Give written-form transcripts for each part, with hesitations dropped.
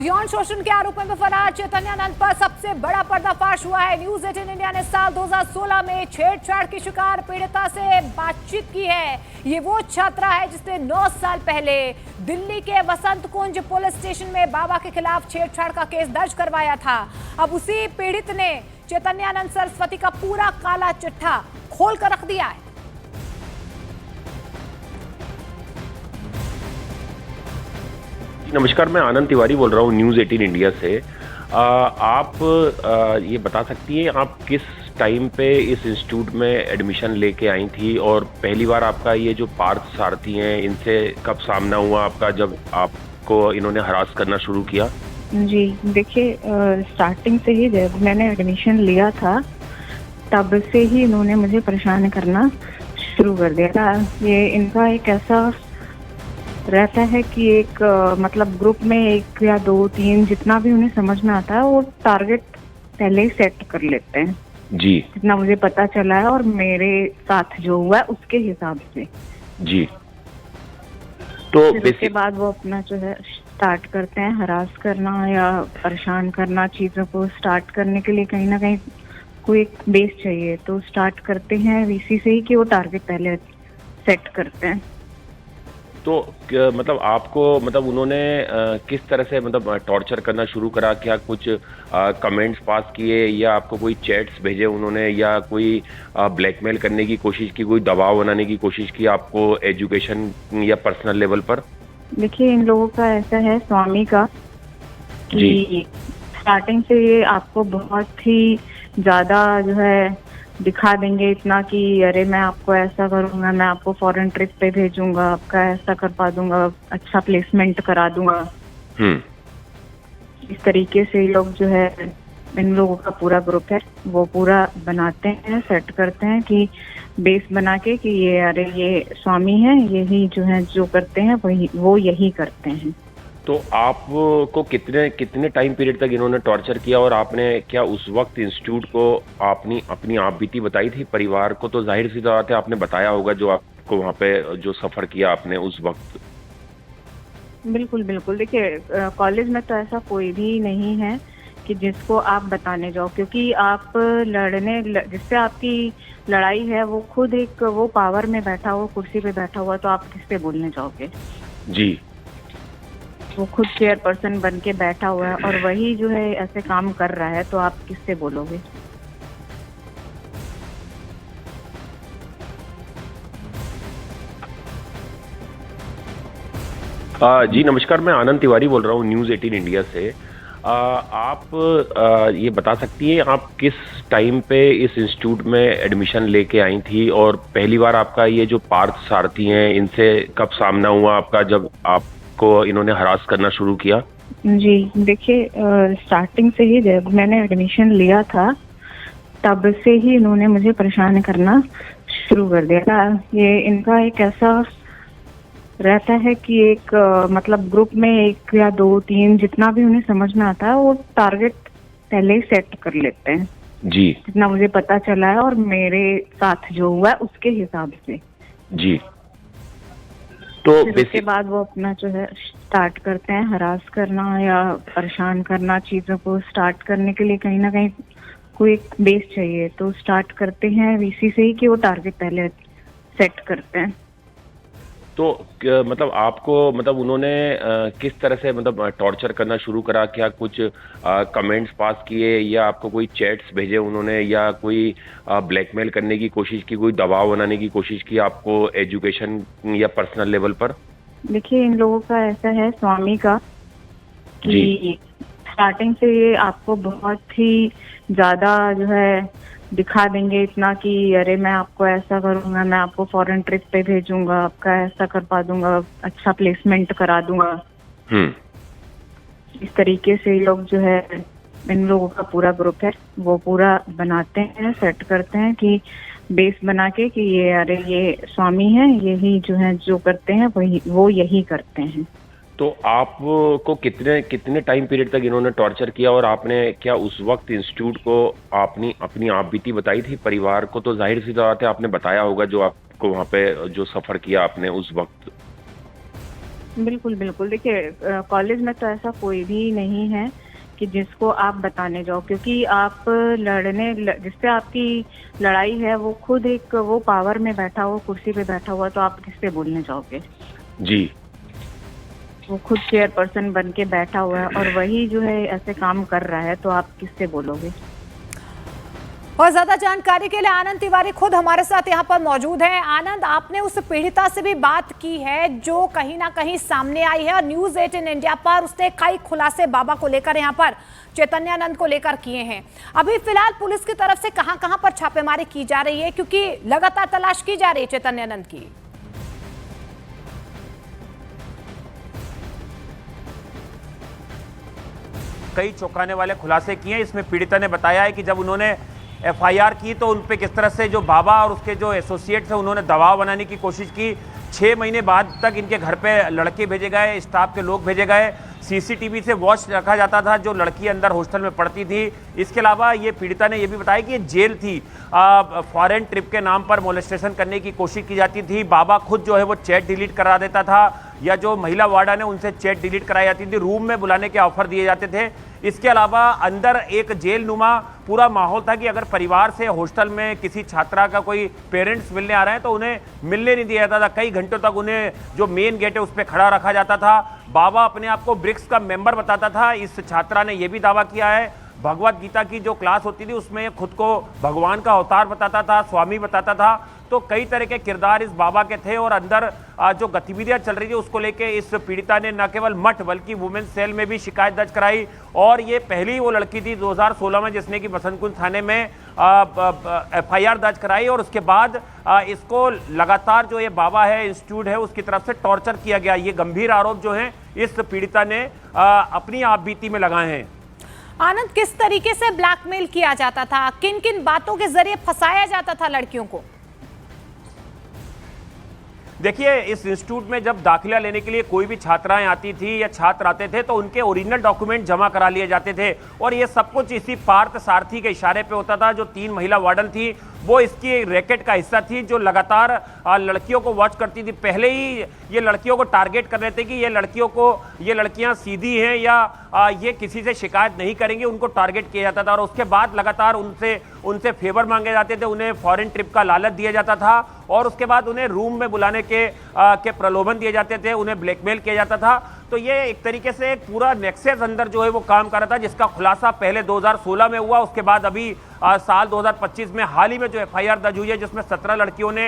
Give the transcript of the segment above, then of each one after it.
यौन शोषण के आरोपों में फरार चैतन्यानंद पर सबसे बड़ा पर्दाफाश हुआ है। न्यूज 18 इंडिया ने साल 2016 में छेड़छाड़ की शिकार पीड़िता से बातचीत की है। ये वो छात्रा है जिसने 9 साल पहले दिल्ली के वसंत कुंज पुलिस स्टेशन में बाबा के खिलाफ छेड़छाड़ का केस दर्ज करवाया था। अब उसी पीड़ित ने चैतन्यानंद सरस्वती का पूरा काला चिट्ठा खोल कर रख दिया है। नमस्कार, मैं आनंद तिवारी बोल रहा हूँ न्यूज़ 18 इंडिया से। आप ये बता सकती हैं आप किस टाइम पे इस इंस्टीट्यूट में एडमिशन लेके आई थी और पहली बार आपका ये जो पार्थ सारथी हैं इनसे कब सामना हुआ आपका, जब आपको इन्होंने हरास करना शुरू किया? जी देखिए, स्टार्टिंग से ही जब मैंने एडमिशन लिया था तब से ही इन्होंने मुझे परेशान करना शुरू कर दिया था। ये इनका एक ऐसा रहता है कि एक मतलब ग्रुप में 1 या 2 3 जितना भी उन्हें समझ में आता है वो टारगेट पहले ही सेट कर लेते हैं। जी, जितना मुझे पता चला है और मेरे साथ जो हुआ है उसके हिसाब से। जी, तो उसके बाद वो अपना जो है स्टार्ट करते हैं हरास करना या परेशान करना। चीज़ों को स्टार्ट करने के लिए कहीं ना कहीं कोई एक बेस चाहिए, तो स्टार्ट करते हैं वीसी से ही कि वो टारगेट पहले सेट करते हैं। तो मतलब आपको मतलब उन्होंने किस तरह से मतलब टॉर्चर करना शुरू करा? क्या कुछ कमेंट्स पास किए या आपको कोई चैट्स भेजे उन्होंने या कोई ब्लैकमेल करने की कोशिश की, कोई दबाव बनाने की कोशिश की आपको एजुकेशन या पर्सनल लेवल पर? देखिए, इन लोगों का ऐसा है स्वामी का कि स्टार्टिंग से ये आपको बहुत ही ज्यादा जो है दिखा देंगे इतना कि अरे मैं आपको ऐसा करूंगा, मैं आपको फॉरेन ट्रिप पे भेजूंगा, आपका ऐसा करवा दूंगा, अच्छा प्लेसमेंट करा दूंगा। इस तरीके से लोग जो है, इन लोगों का पूरा ग्रुप है वो पूरा बनाते हैं, सेट करते हैं कि बेस बना के कि ये अरे ये स्वामी है, यही जो है जो करते हैं वही वो यही करते हैं। तो आपको कितने टाइम पीरियड तक इन्होंने टॉर्चर किया और आपने क्या उस वक्त इंस्टीट्यूट को अपनी आप बीती बताई थी? परिवार को तो जाहिर सी बात है आपने बताया होगा जो आपको वहाँ पे जो सफर किया आपने उस वक्त। बिल्कुल बिल्कुल। देखिए, कॉलेज में तो ऐसा कोई भी नहीं है कि जिसको आप बताने जाओ, क्योंकि आप जिससे आपकी लड़ाई है वो खुद एक वो पावर में बैठा हुआ, कुर्सी पे बैठा हुआ, तो आप किससे बोलने जाओगे? जी, वो खुद चेयरपर्सन बन के बैठा हुआ है और वही जो है ऐसे काम कर रहा है, तो आप किससे बोलोगे? जी नमस्कार, मैं आनंद तिवारी बोल रहा हूँ न्यूज़ 18 इंडिया से। आप ये बता सकती हैं आप किस टाइम पे इस इंस्टीट्यूट में एडमिशन लेके आई थी और पहली बार आपका ये जो पार्थ सारथी हैं इनसे कब सामना हुआ आपका, जब आपको इन्होंने हरास करना शुरू किया? जी देखिए, स्टार्टिंग से ही जब मैंने एडमिशन लिया था तब से ही इन्होंने मुझे परेशान करना शुरू कर दिया था। ये इनका एक ऐसा रहता है कि एक मतलब ग्रुप में 1 या 2 3 जितना भी उन्हें समझ में आता है वो टारगेट पहले ही सेट कर लेते हैं। जी, जितना मुझे पता चला है और मेरे साथ जो हुआ है उसके हिसाब से। जी, तो उसके बाद वो अपना जो है स्टार्ट करते हैं हरास करना या परेशान करना। चीज़ों को स्टार्ट करने के लिए कहीं ना कहीं कोई एक बेस चाहिए, तो स्टार्ट करते हैं वीसी से ही कि वो टारगेट पहले सेट करते हैं। तो मतलब आपको मतलब उन्होंने किस तरह से मतलब टॉर्चर करना शुरू करा? क्या कुछ कमेंट्स पास किए या आपको कोई चैट्स भेजे उन्होंने या कोई ब्लैकमेल करने की कोशिश की, कोई दबाव बनाने की कोशिश की आपको एजुकेशन या पर्सनल लेवल पर? देखिए, इन लोगों का ऐसा है स्वामी का कि स्टार्टिंग से ये आपको बहुत ही ज्यादा जो है दिखा देंगे इतना कि अरे मैं आपको ऐसा करूंगा, मैं आपको फॉरेन ट्रिप पे भेजूंगा, आपका ऐसा करवा दूंगा, अच्छा प्लेसमेंट करा दूंगा। इस तरीके से लोग जो है, इन लोगों का पूरा ग्रुप है वो पूरा बनाते हैं, सेट करते हैं कि बेस बना के कि ये अरे ये स्वामी है, यही जो है जो करते हैं वही वो यही करते हैं। तो आपको कितने टाइम पीरियड तक इन्होंने टॉर्चर किया और आपने क्या उस वक्त इंस्टीट्यूट को अपनी आप बीती बताई थी? परिवार को तो जाहिर सी बात है आपने बताया होगा जो आपको वहाँ पे जो सफर किया आपने उस वक्त। बिल्कुल बिल्कुल, देखिए कॉलेज में तो ऐसा कोई भी नहीं है कि जिसको आप बताने जाओ, क्योंकि आप जिससे आपकी लड़ाई है वो खुद एक वो पावर में बैठा हुआ, कुर्सी पे बैठा हुआ, तो आप किससे बोलने जाओगे? जी। वो खुद चेयरपर्सन बन के बैठा हुआ है और वही जो है ऐसे काम कर रहा है, तो आप किससे बोलोगे? और ज्यादा जानकारी के लिए आनंद तिवारी खुद हमारे साथ यहाँ पर मौजूद हैं। आनंद, आपने उस पीड़िता से भी बात की है जो कहीं ना कहीं सामने आई है और न्यूज़ 18 इंडिया पर उसने कई खुलासे बाबा को लेकर, यहाँ पर चैतन्यानंद को लेकर किए हैं। अभी फिलहाल पुलिस की तरफ से कहां पर छापेमारी की जा रही है, क्योंकि लगातार तलाश की जा रही है चैतन्यानंद की? कई चौंकाने वाले खुलासे किए हैं। इसमें पीड़िता ने बताया है कि जब उन्होंने एफआईआर की तो उन पे किस तरह से जो बाबा और उसके जो एसोसिएट्स हैं उन्होंने दबाव बनाने की कोशिश की। 6 महीने बाद तक इनके घर पे लड़के भेजे गए, स्टाफ के लोग भेजे गए, सीसीटीवी से वॉच रखा जाता था जो लड़की अंदर हॉस्टल में पढ़ती थी। इसके अलावा ये पीड़िता ने ये भी बताया कि ये जेल थी, फॉरेन ट्रिप के नाम पर मोलेस्टेशन करने की कोशिश की जाती थी। बाबा खुद जो है वो चैट डिलीट करा देता था, या जो महिला वार्डन है उनसे चैट डिलीट कराई जाती थी, रूम में बुलाने के ऑफर दिए जाते थे। इसके अलावा अंदर एक जेल नुमा पूरा माहौल था कि अगर परिवार से हॉस्टल में किसी छात्रा का कोई पेरेंट्स मिलने आ रहे हैं तो उन्हें मिलने नहीं दिया जाता था। कई घंटों तक उन्हें जो मेन गेट है उस पर खड़ा रखा जाता था। बाबा अपने आप को ब्रिक्स का मेंबर बताता था। इस छात्रा ने यह भी दावा किया है, भगवत गीता की जो क्लास होती थी उसमें खुद को भगवान का अवतार बताता था, स्वामी बताता था। तो कई तरह के किरदार इस बाबा के थे और अंदर जो गतिविधियां चल रही थी उसको लेके इस पीड़िता ने न केवल मठ बल्कि वुमेन्स सेल में भी शिकायत दर्ज कराई। और ये पहली वो लड़की थी 2016 में जिसने कि बसंत कुंज थाने में एफआईआर दर्ज कराई, और उसके बाद इसको लगातार जो ये बाबा है इंस्टीट्यूट है उसकी तरफ से टॉर्चर किया गया। ये गंभीर आरोप जो है इस पीड़िता ने अपनी आप बीती में लगाए हैं। आनंद, किस तरीके से ब्लैकमेल किया जाता था, किन किन बातों के जरिए फंसाया जाता था लड़कियों को? देखिए, इस इंस्टीट्यूट में जब दाखिला लेने के लिए कोई भी छात्राएं आती थी या छात्र आते थे तो उनके ओरिजिनल डॉक्यूमेंट जमा करा लिए जाते थे, और ये सब कुछ इसी पार्थ सारथी के इशारे पे होता था। जो 3 महिला वार्डन थी वो इसकी रैकेट का हिस्सा थी जो लगातार लड़कियों को वॉच करती थी। पहले ही ये लड़कियों को टारगेट कर रहे थे कि ये लड़कियां सीधी हैं या ये किसी से शिकायत नहीं करेंगी, उनको टारगेट किया जाता था। और उसके बाद लगातार उनसे फेवर मांगे जाते थे, उन्हें फॉरेन ट्रिप का लालच दिया जाता था, और उसके बाद उन्हें रूम में बुलाने के प्रलोभन दिए जाते थे, उन्हें ब्लैकमेल किया जाता था। तो ये एक तरीके से एक पूरा नेक्सस अंदर जो है वो काम कर रहा था, जिसका खुलासा पहले 2016 में हुआ। उसके बाद अभी साल 2025 में हाल ही में जो एफआईआर दर्ज हुई है जिसमें 17 लड़कियों ने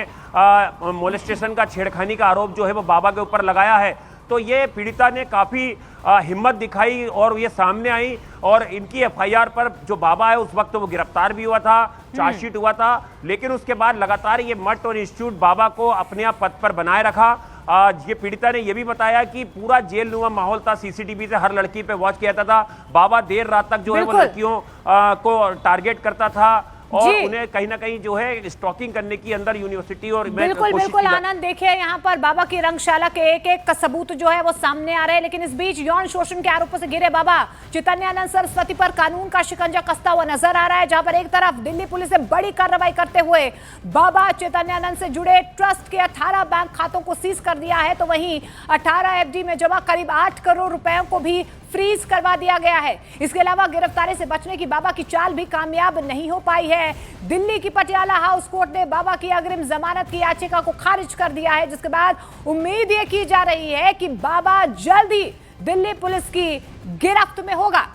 मोलेस्टेशन का, छेड़खानी का आरोप जो है वो बाबा के ऊपर लगाया है। तो ये पीड़िता ने काफ़ी हिम्मत दिखाई और ये सामने आई, और इनकी एफआईआर पर जो बाबा है उस वक्त वो गिरफ्तार भी हुआ था, चार्जशीट हुआ था, लेकिन उसके बाद लगातार ये मठ और इंस्टीट्यूट बाबा को अपने आप पद पर बनाए रखा। ये पीड़िता ने यह भी बताया कि पूरा जेल नुमा माहौल था, सीसीटीवी से हर लड़की पे वॉच किया था। बाबा देर रात तक जो है वो लड़कियों को टारगेट करता था और उन्हें कहीं ना कहीं जो है स्टॉकिंग करने की अंदर यूनिवर्सिटी और बिल्कुल आनंद, देखिए यहाँ पर बाबा की रंगशाला के एक सबूत जो है वो सामने आ रहे हैं, लेकिन इस बीच यौन शोषण के आरोपों से घिरे बाबा चैतन्यानंद सरस्वती पर कानून का शिकंजा कसता हुआ नजर आ रहा है, जहां पर एक तरफ दिल्ली पुलिस ने बड़ी कार्रवाई करते हुए बाबा चैतन्यानंद से जुड़े ट्रस्ट के 18 बैंक खातों को सीज कर दिया है, तो वहीं 18 एफडी में जमा करीब 8 करोड़ रुपयों को भी फ्रीज करवा दिया गया है। इसके अलावा गिरफ्तारी से बचने की बाबा की चाल भी कामयाब नहीं हो पाई है। दिल्ली की पटियाला हाउस कोर्ट ने बाबा की अग्रिम जमानत की याचिका को खारिज कर दिया है, जिसके बाद उम्मीद ये की जा रही है कि बाबा जल्द ही दिल्ली पुलिस की गिरफ्त में होगा।